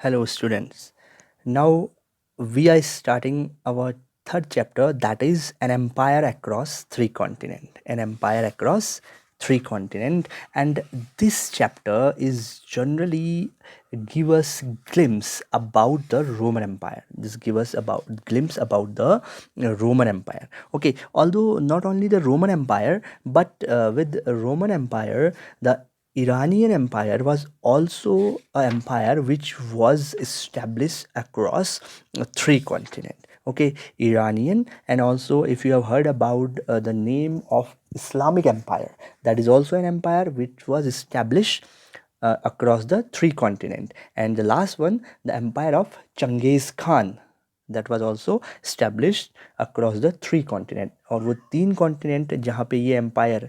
Hello, students. Now we are starting our third chapter, that is an empire across three continent. An empire across three continent, and this chapter is generally give us glimpse about the Roman Empire. This give us about glimpse about the Roman Empire. Okay, although not only the Roman Empire, but with Roman Empire, the Iranian Empire was also an empire which was established across three continents. Okay, Iranian, and also if you have heard about the name of Islamic Empire, that is also an empire which was established across the three continent. And the last one, the empire of Genghis Khan, that was also established across the three continent. और वो तीन continent जहाँ पे ये empire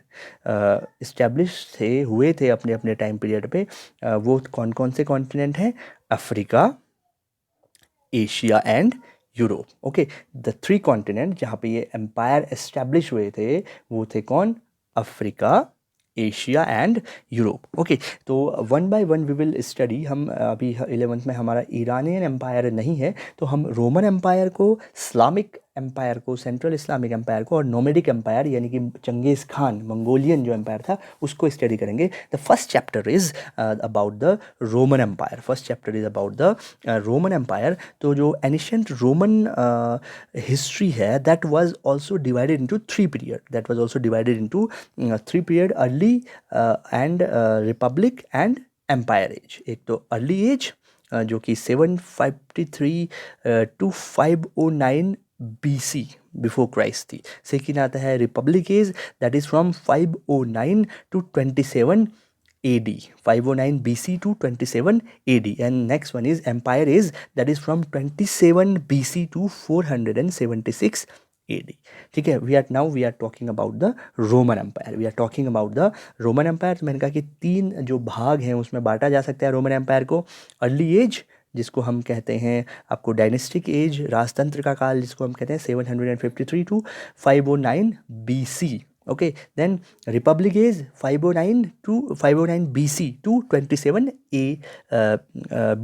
establish थे हुए थे अपने अपने टाइम पीरियड पे, वो कौन कौन से कॉन्टिनेंट हैं? Africa, Asia and Europe. Okay, the three continent जहाँ पे ये एम्पायर एस्टेब्लिश हुए थे वो थे कौन? Africa, Asia and Europe. Okay, तो one by one we will study. हम अभी 11th में हमारा ईरानियन एम्पायर नहीं है, तो हम रोमन एम्पायर को, इस्लामिक एम्पायर को, सेंट्रल इस्लामिक एम्पायर को, और नोमेडिक एम्पायर यानी कि चंगेज़ खान मंगोलियन जो एम्पायर था उसको स्टडी करेंगे. The first chapter is about the Roman empire. First chapter is about the Roman empire. तो जो एनिशेंट रोमन हिस्ट्री है that was also divided into three period. That was also divided into three period: early and republic and empire age. एक तो early age जो कि 753 to 509 BC before Christ थी. Second आता है republic age, that is from 509 to 27 AD. 509 BC to 27 AD. And next one is empire age, that is from 27 BC to 476 AD. ठीक है, we are talking about the Roman Empire. We are talking about the Roman Empire. तो मैंने कहा कि तीन जो भाग हैं उसमें बांटा जा सकता है रोमन एम्पायर को. अर्ली एज जिसको हम कहते हैं आपको डायनेस्टिक एज, राजतंत्र का काल जिसको हम कहते हैं 753 to 509 BC. Okay, then republic is 509 to 509 BC to 27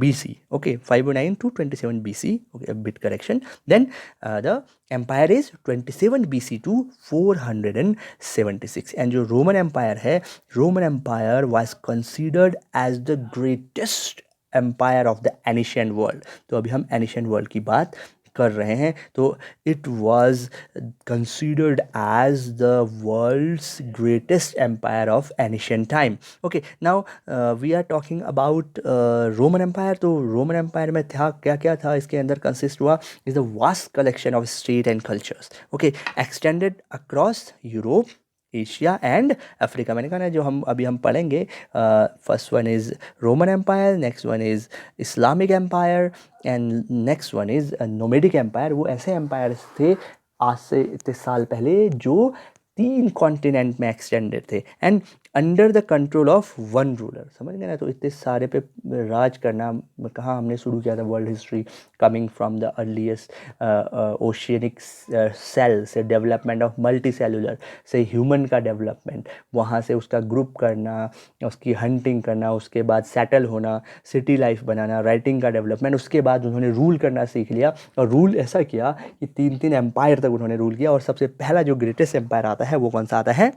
BC. Okay, 509 to 27 BC. Okay, a bit correction. Then the empire is 27 BC to 476. And जो Roman Empire है, Roman Empire was considered as the greatest empire of the ancient world. तो अभी हम ancient world की बात कर रहे हैं. तो it was considered as the world's greatest empire of ancient time. Okay, now we are talking about Roman empire. तो रोमन एम्पायर में था क्या क्या था, इसके अंदर कंसिस्ट हुआ is the vast collection of state and cultures. Okay, extended across Europe, Asia and Africa. मैंने कहा ना जो हम पढ़ेंगे, first one is Roman empire, next one is Islamic empire and next one is nomadic empire. वो ऐसे empires थे आज से इतने साल पहले जो तीन कॉन्टिनेंट में एक्सटेंडेड थे and under the control of one ruler. समझ गए ना? तो इतने सारे पे राज करना कहाँ हमने शुरू किया था world history, coming from the earliest oceanic cell से डेवलपमेंट ऑफ मल्टी सेलुलर से ह्यूमन का डेवलपमेंट, वहाँ से उसका ग्रुप करना, उसकी हंटिंग करना, उसके बाद सेटल होना, सिटी लाइफ बनाना, राइटिंग का डेवलपमेंट, उसके बाद उन्होंने रूल करना सीख लिया और रूल ऐसा किया कि तीन तीन एम्पायर तक उन्होंने रूल किया. और सबसे पहला जो ग्रेटेस्ट एम्पायर आता है वो कौन सा आता है?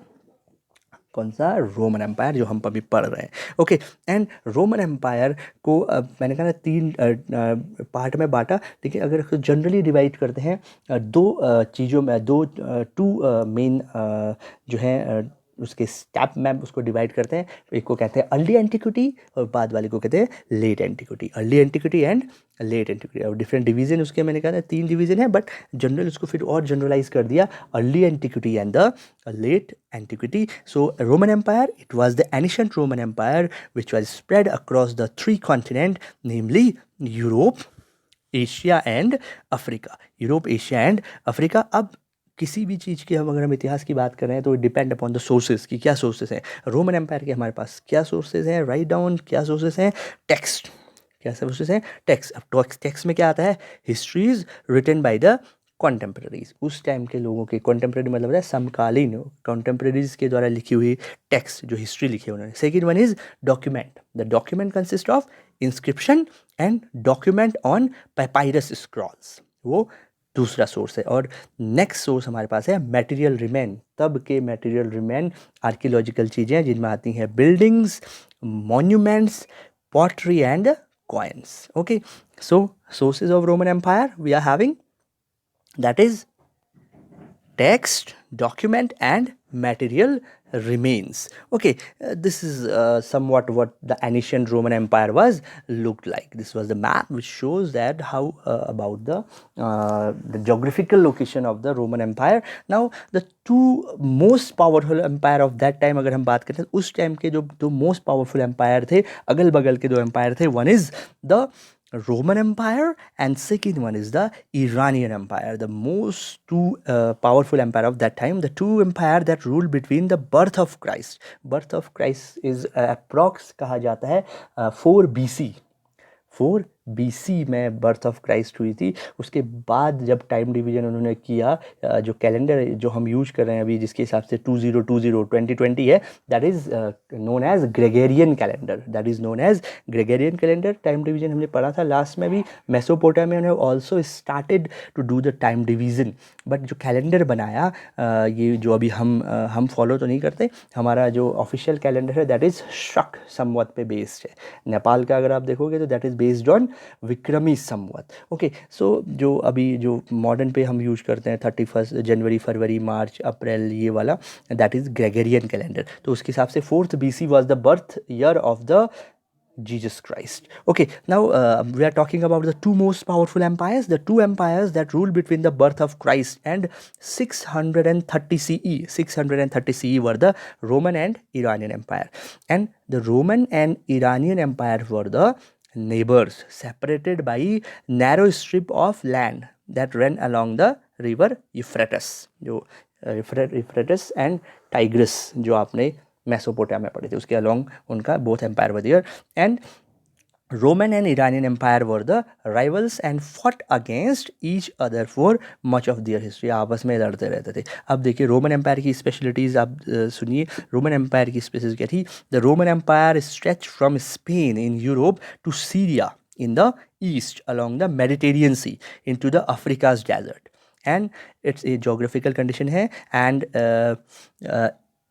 कौन सा? रोमन एम्पायर, जो हम अभी पढ़ रहे हैं. ओके, एंड रोमन एम्पायर को मैंने कहा ना तीन पार्ट में बांटा. देखिए, अगर जनरली डिवाइड करते हैं दो चीज़ों में, टू मेन जो है उसके स्टेप में उसको डिवाइड करते हैं. एक को कहते हैं अर्ली एंटिक्विटी और बाद वाले को कहते हैं late antiquity. Early antiquity and late antiquity, और डिफरेंट डिवीजन उसके मैंने कहा था तीन डिवीजन है, बट जनरल उसको फिर और जनरलाइज कर दिया, early antiquity and the late antiquity. So Roman Empire, it was the ancient Roman Empire which was spread across the three continents, namely Europe, Asia and Africa. Europe, Asia and Africa. अब किसी भी चीज़ की अगर हम इतिहास की बात कर रहे हैं तो डिपेंड अपॉन द सोर्सेज की क्या सोर्सेज हैं. रोमन एम्पायर के हमारे पास क्या सोर्सेज हैं? Write down. क्या सोर्सेज हैं? टेक्स्ट. क्या सोर्सेज हैं? टेक्स्ट. अब टेक्स्ट में क्या आता है? Histories written by the contemporaries. उस टाइम के लोगों के, कॉन्टेम्प्रेरी मतलब है समकालीन, कॉन्टेम्प्रेरीज के द्वारा लिखी हुई टेक्स्ट, जो हिस्ट्री लिखी है उन्होंने. Second one is document. The document consist of inscription and document on papyrus scrolls, वो दूसरा सोर्स है। और नेक्स्ट सोर्स हमारे पास है मटेरियल रिमेन, तब के मटेरियल रिमेन आर्कियोलॉजिकल चीज़ें जिनमें आती हैं buildings, monuments, pottery and coins. Okay, so sources of Roman Empire we are having, that is text, document and material remains. Okay, this is somewhat what the ancient Roman Empire was looked like. This was the map which shows that how about the geographical location of the Roman Empire. Now the two most powerful empire of that time, अगर हम बात करते हैं उस time के जो दो most powerful empire थे, अगल बगल के दो एम्पायर थे, one is the Roman Empire and second one is the Iranian Empire, the most two powerful empire of that time, the two empire that ruled between the birth of Christ. Birth of Christ is approx कहा जाता है 4 BC, 4 BC में birth of Christ हुई थी। उसके बाद जब time division उन्होंने किया, जो कैलेंडर जो हम यूज कर रहे हैं अभी जिसके हिसाब से 2020 है, that is known as Gregorian calendar, that is known as Gregorian calendar. Time division हमने पढ़ा था लास्ट में भी, मेसोपोटामिया ने also started to do the time division, but जो कैलेंडर बनाया ये जो अभी हम फॉलो तो नहीं करते, हमारा जो ऑफिशियल कैलेंडर है दैट इज़ शक संवत पे बेस्ड है। नेपाल का अगर आप देखोगे तो दैट इज़ बेस्ड ऑन विक्रमी संवत। ओके, सो जो अभी जो मॉडर्न पे हम यूज करते हैं 31 जनवरी, फरवरी, मार्च, अप्रैल, ये वाला दैट इज़ ग्रेगरियन कैलेंडर। तो उसके हिसाब से 4th BC was the birth year of the Jesus Christ. Okay, now we are talking about the two most powerful empires, the two empires that ruled between the birth of Christ and 630 CE. 630 CE were the Roman and Iranian Empire. And the Roman and Iranian Empire were the neighbors, separated by narrow strip of land that ran along the river Euphrates. जो Euphrates and Tigris जो आपने Mesopotamia पढ़े थे, उसके along उनका both empire were there. And Roman and Iranian Empire were the rivals and fought against each other for much of their history. आपस में लड़ते रहते थे। अब देखिए रोमन एम्पायर की स्पेशलिटीज़ आप सुनिए। रोमन एम्पायर की स्पेशलिटी क्या थी? The Roman empire stretch from Spain in Europe to Syria in the east along the Mediterranean Sea into the Africa's desert, and it's a geographical condition है, and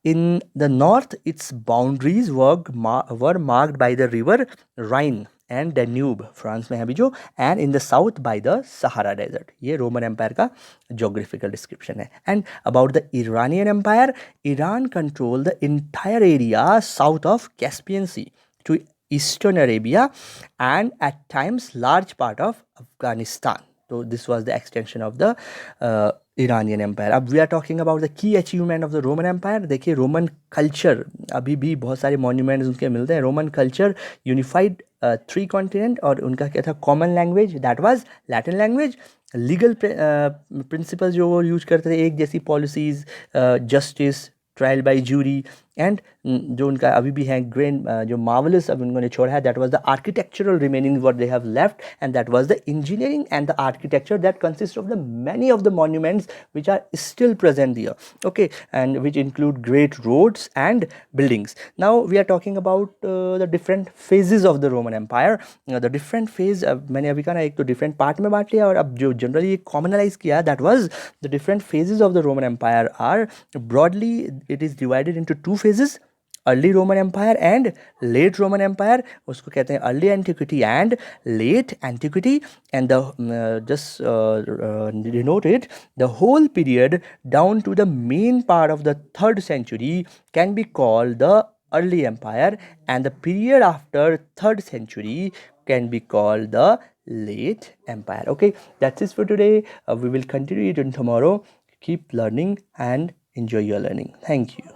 in the north its boundaries were marked by the river Rhine and Danube, France में है अभी जो, and in the south by the Sahara Desert. ये Roman empire का geographical description है। And about the Iranian Empire, Iran controlled the entire area south of Caspian Sea to Eastern Arabia and at times large part of Afghanistan. So this was the extension of the Iranian Empire. अब we are talking about the key achievement of the Roman Empire. देखिए Roman culture, अभी भी बहुत सारे monuments उनके मिलते हैं। Roman culture unified 3 continent, और उनका क्या था? Common language, that was Latin language. Legal principles जो वो यूज करते थे, एक जैसी policies, justice, trial by jury, and जो उनका अभी भी है ग्रेन जो मार्वलस अब उन्होंने छोड़ा है, that was the architectural remaining what they have left, and that was the engineering and the architecture that consist of the many of the monuments which are still present here, okay, and which include great roads and buildings. Now we are talking about the different phases of the Roman empire. The different phase मैंने अभी कहा ना, एक तो different part में बांट लिया, और अब जो जनरली कॉमनलाइज किया, that was the different phases of the Roman empire are broadly it is divided into 2 phases, early Roman empire and late Roman empire. उसको कहते हैं early antiquity and late antiquity, and the just denoted the whole period down to the main part of the 3rd century can be called the early empire, and the period after 3rd century can be called the late empire. Okay, that's it for today. We will continue it in tomorrow. Keep learning and enjoy your learning. Thank you.